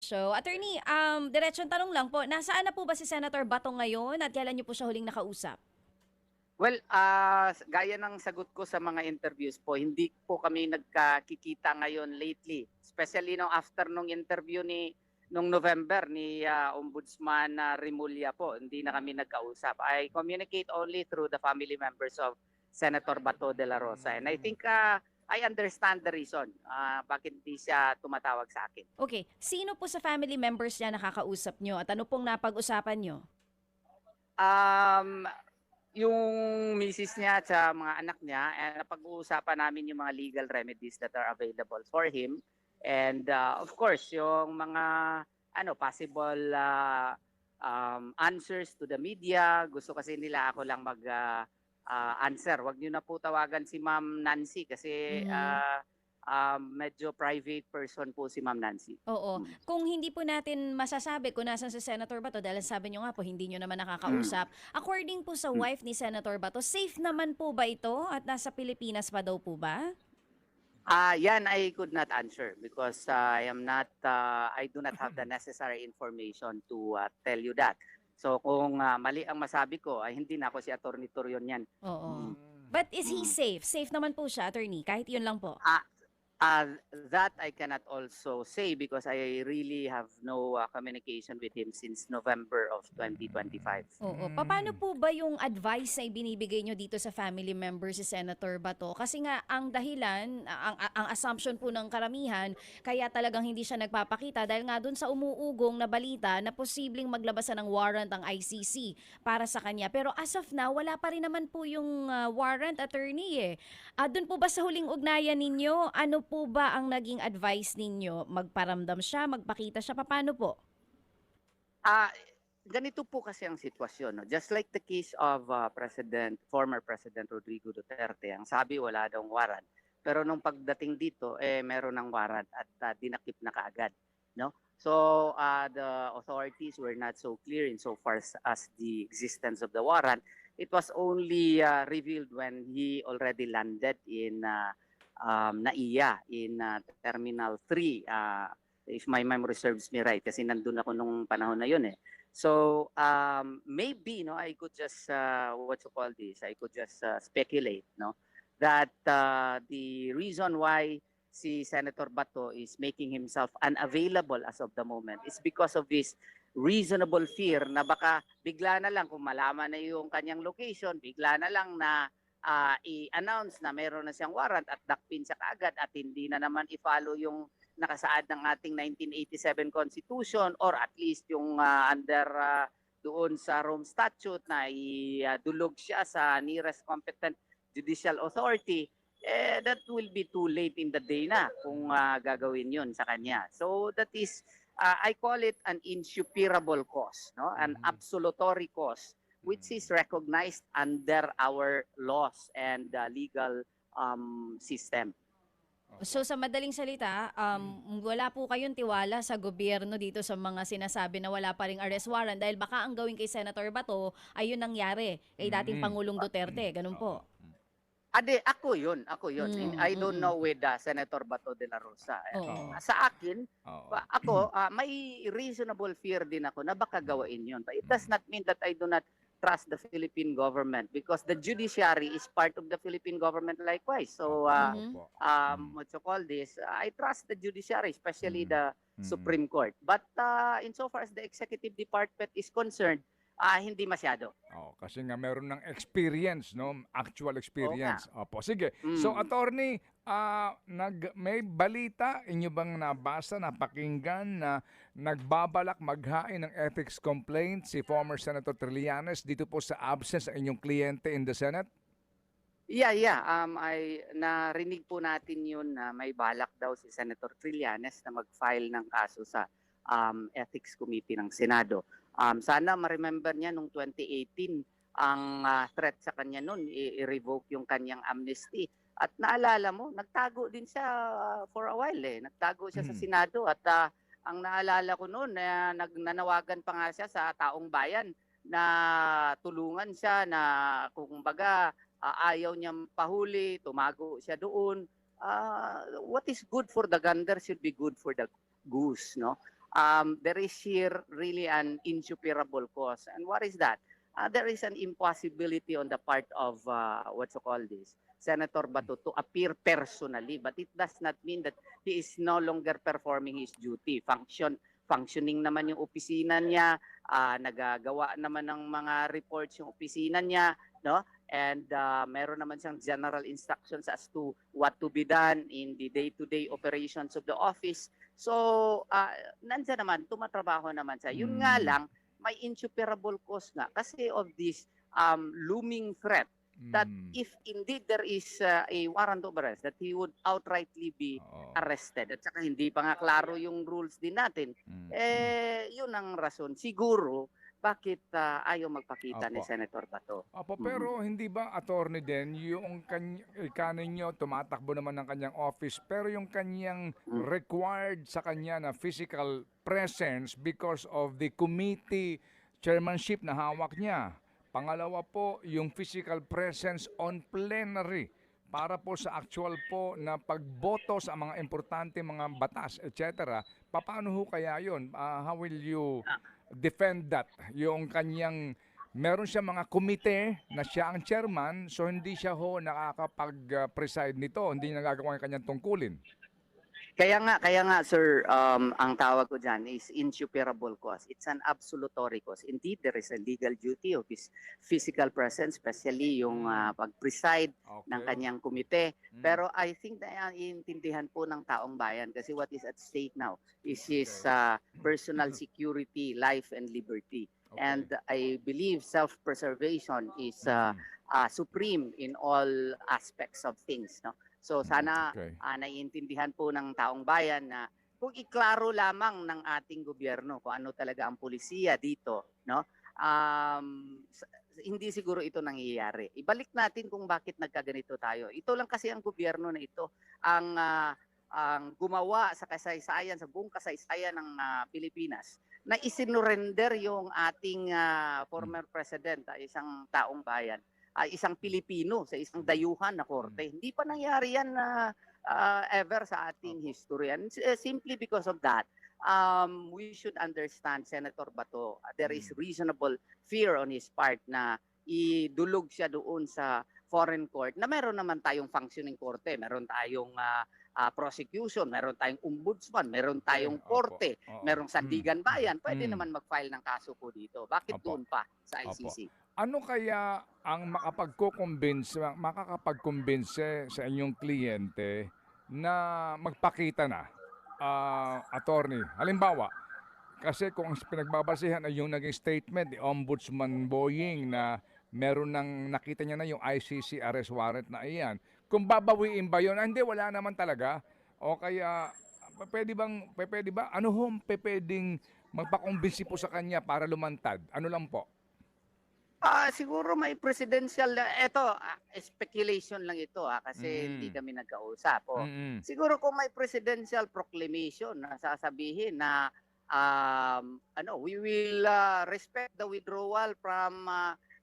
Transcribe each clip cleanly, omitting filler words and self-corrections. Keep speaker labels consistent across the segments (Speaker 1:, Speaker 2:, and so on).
Speaker 1: show. Attorney, diretsong tanong lang po, nasaan na po ba si Senator Bato ngayon at kailan niyo po siya huling nakausap?
Speaker 2: Well, gaya ng sagot ko sa mga interviews po, hindi po kami nagkakikita ngayon lately. Especially after nung interview nung November ni Ombudsman Remulla po, hindi na kami nagkausap. I communicate only through the family members of Senator Bato de la Rosa. And I think I understand the reason bakit hindi siya tumatawag sa akin.
Speaker 1: Okay, sino po sa family members niya nakakausap niyo at ano pong napag-usapan niyo?
Speaker 2: Um, yung misis niya at sa mga anak niya, napag-uusapan namin yung mga legal remedies that are available for him. And of course, yung mga possible answers to the media. Gusto kasi nila ako lang mag-answer. Wag niyo na po tawagan si Ma'am Nancy kasi
Speaker 1: Mhm.
Speaker 2: medyo private person po si Ma'am Nancy.
Speaker 1: Oo.
Speaker 2: Mm.
Speaker 1: Kung hindi po natin masasabi kung nasan si Senator Bato dahil sabi niyo nga po hindi niyo naman
Speaker 2: Mm.
Speaker 1: nakakausap. According po sa
Speaker 2: Mm.
Speaker 1: wife ni Senator Bato, safe naman po ba ito at nasa Pilipinas pa daw po ba?
Speaker 2: Yan I could not answer because I do not have the necessary information to tell you that. So kung mali ang masabi ko ay hindi na ako si Attorney Torion yan.
Speaker 1: Oo.
Speaker 2: Mm.
Speaker 1: But is he
Speaker 2: Mm.
Speaker 1: safe? Safe naman po siya, attorney, kahit yun lang po.
Speaker 2: Ah, that I cannot also say because I really have no communication with him since November of 2025.
Speaker 1: Oo. Paano po ba yung advice na ibinibigay nyo dito sa family member si Senator Bato? Kasi nga, ang dahilan, ang assumption po ng karamihan, kaya talagang hindi siya nagpapakita dahil nga dun sa umuugong na balita na posibleng maglabasan ng warrant ang ICC para sa kanya. Pero as of now, wala pa rin naman po yung warrant, attorney eh. Dun po ba sa huling ugnayan ninyo, ano po ba ang naging advice ninyo? Magparamdam siya, magpakita siya, paano po?
Speaker 2: Ah, Ganito po kasi ang sitwasyon, no? Just like the case of former President Rodrigo Duterte, ang sabi wala daw warrant. Pero nung pagdating dito, meron ng warrant at dinakip na kaagad, no? So the authorities were not so clear in so far as the existence of the warrant. It was only revealed when he already landed in NAIA in Terminal 3. If my memory serves me right, kasi nandun ako nung panahon na yun eh. So maybe I could just what you call this? I could just speculate, that the reason why si Senator Bato is making himself unavailable as of the moment is because of this reasonable fear na baka bigla na lang kung malaman na yung kanyang location, bigla na lang na i-announce na meron na siyang warrant at dakpin siya kaagad at hindi na naman i-follow yung nakasaad ng ating 1987 Constitution or at least yung under doon sa Rome Statute na idulog siya sa nearest competent judicial authority, that will be too late in the day na kung gagawin yun sa kanya. So that is, I call it an insuperable cause, no? An absolutory cause which is recognized under our laws and legal system.
Speaker 1: So sa madaling salita, wala po kayong tiwala sa gobyerno dito sa mga sinasabi na wala pa ring arrest warrant dahil baka ang gawin kay Senator Bato ay yun nangyari kay dating Pangulong Duterte, ganun po.
Speaker 2: Ako yun. I don't know with Senator Bato de la Rosa.
Speaker 1: Oo.
Speaker 2: Sa akin, ako, may reasonable fear din ako na baka gawain yun. But it does not mean that I do not trust the Philippine government because the judiciary is part of the Philippine government likewise. So, what you call this, I trust the judiciary, especially the Supreme Court. But insofar as the executive department is concerned, hindi masyado.
Speaker 3: Kasi nga meron ng experience, no? Actual experience.
Speaker 2: Oo nga.
Speaker 3: Opo, sige. So, attorney, may balita inyo bang nabasa, napakinggan na nagbabalak maghain ng ethics complaint si former Senator Trillanes dito po sa absence ng inyong kliyente in the Senate?
Speaker 2: Yeah. Narinig po natin yun na may balak daw si Senator Trillanes na mag-file ng kaso sa Ethics Committee ng Senado. Sana ma-remember niya nung 2018 ang threat sa kanya noon, i-revoke yung kanyang amnesty. At naalala mo, nagtago din siya for a while eh. Nagtago siya sa Senado at ang naalala ko noon, nanawagan pa nga siya sa taong bayan na tulungan siya na kung baga ayaw niyang pahuli, tumago siya doon. What is good for the gander should be good for the goose, no? there is here really an insuperable cause. And what is that? There is an impossibility on the part of what you call this, Senator Bato, to appear personally, but it does not mean that he is no longer performing his duty. Functioning naman yung opisina niya, nagagawa naman ng mga reports yung opisina niya, no? And meron naman siyang general instructions as to what to be done in the day-to-day operations of the office. So, nandiyan naman, tumatrabaho naman siya. Yun nga lang, may insuperable cause nga kasi of this looming threat that if indeed there is a warrant of arrest, that he would outrightly be arrested. At saka hindi pa nga klaro yung rules din natin. Yun ang rason. Siguro, bakit ayaw magpakita ni Senator Bato?
Speaker 3: Opo, pero hindi ba, attorney din, yung kanin nyo, tumatakbo naman ng kanyang office, pero yung kanyang required sa kanya na physical presence because of the committee chairmanship na hawak niya. Pangalawa po, yung physical presence on plenary para po sa actual po na pagboto sa mga importante mga batas, etc. Paano ho kaya yun? How will you defend that? Yung kanyang, meron siya mga komite na siya ang chairman, so hindi siya ho nakakapag-preside nito, hindi nagagawa yung kanyang tungkulin.
Speaker 2: Kaya nga sir, ang tawag ko dyan is insuperable cause. It's an absolutory cause. Indeed, there is a legal duty of his physical presence, especially yung pag-preside ng kanyang komite. Pero I think na iintindihan po ng taong bayan kasi what is at stake now is his personal security, life, and liberty. And I believe self-preservation is supreme in all aspects of things, no? So sana naiintindihan po ng taong bayan na kung iklaro lamang ng ating gobyerno kung ano talaga ang polisiya dito, no? Hindi siguro ito nangyayari. Ibalik natin kung bakit nagkaganito tayo. Ito lang kasi ang gobyerno na ito ang gumawa sa kasaysayan, sa buong kasaysayan ng Pilipinas na isinurrender yung ating former president, isang taong bayan, isang Pilipino sa isang dayuhan na korte. Hindi pa nangyari yan ever sa ating history. And simply because of that, we should understand, Senator Bato, there is reasonable fear on his part na idulog siya doon sa foreign court na meron naman tayong functioning korte, meron tayong prosecution, meron tayong ombudsman, meron tayong korte, merong sandigan bayan, pwede naman mag-file ng kaso po dito. Bakit doon pa sa ICC?
Speaker 3: Ano kaya ang makakapag-kumbinse sa inyong kliyente na magpakita na, attorney? Halimbawa, kasi kung pinagbabasihan ay yung naging statement ni Ombudsman Boying na meron nang nakita niya na yung ICC arrest warrant na iyan. Kung babawiin ba yun? Hindi, wala naman talaga. O kaya, pwede ba, ano pwedeng magpakumbinsi po sa kanya para lumantad? Ano lang po?
Speaker 2: Siguro may presidential, speculation lang ito kasi hindi kami nagkausap. Siguro kung may presidential proclamation na sasabihin na we will respect the withdrawal from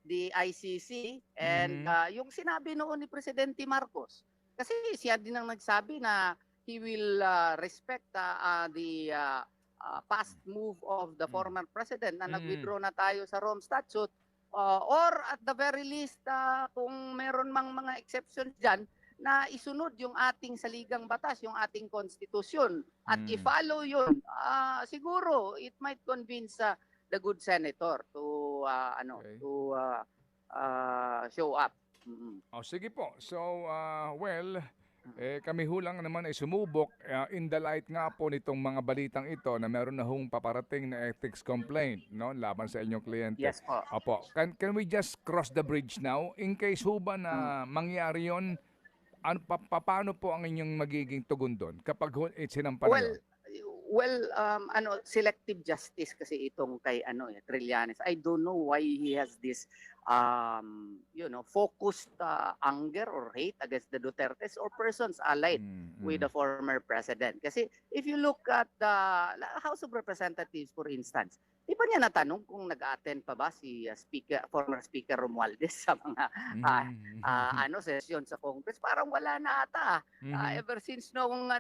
Speaker 2: the ICC and yung sinabi noon ni Presidente Marcos. Kasi siya din ang nagsabi na he will respect the past move of the former president na nag-withdraw na tayo sa Rome Statute. Or at the very least, kung meron mang mga exceptions dyan, na isunod yung ating saligang batas, yung ating konstitusyon, at i-follow yun, siguro it might convince the good senator to show up.
Speaker 3: Sige po. So, kami hulang naman ay sumubok in the light nga po nitong mga balitang ito na meron na hong paparating na ethics complaint, no, laban sa inyong kliyente.
Speaker 2: Yes po.
Speaker 3: Opo. Can we just cross the bridge now? In case ho ba na mangyari yun, paano po ang inyong magiging tugon doon kapag sinampa na yun?
Speaker 2: Well, selective justice kasi itong kay Trillanes. I don't know why he has this focused anger or hate against the Dutertes or persons allied with the former president. Kasi if you look at the House of Representatives, for instance, di ba niya natanong kung nag-attend pa ba si former Speaker Romualdez sa mga session sa Congress? Parang wala na ata. Ever since noong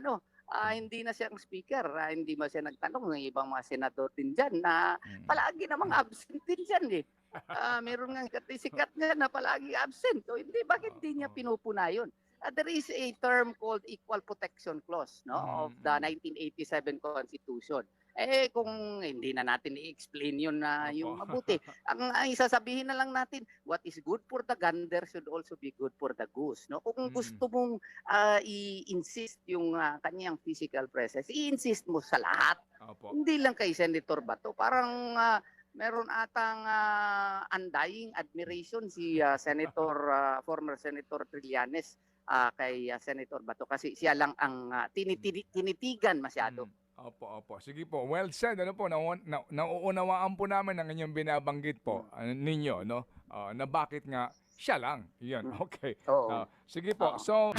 Speaker 2: hindi na siyang speaker, hindi man siya nagtanong ng ibang mga senador din dyan na palagi namang absent din dyan eh. Meron nga sikat nga na palagi absent. So, hindi, bakit di niya pinupuna yun? There is a term called Equal Protection Clause of the 1987 Constitution. Kung hindi na natin i-explain yun na yung mabuti, ang isasabihin na lang natin, what is good for the gander should also be good for the goose. No? Kung gusto mong i-insist yung kanyang physical presence, i-insist mo sa lahat.
Speaker 3: Opo.
Speaker 2: Hindi lang kay Senator Bato. Parang meron atang undying admiration si former Senator Trillanes kay Senator Bato kasi siya lang ang tinitigan masyado.
Speaker 3: Opo. Sige po. Well said. Ano po, nauunawaan po namin ang inyong binabanggit po ninyo, no? Na bakit nga siya lang. Yun. Okay.
Speaker 2: Oo.
Speaker 3: Sige po.
Speaker 2: Oo.
Speaker 3: So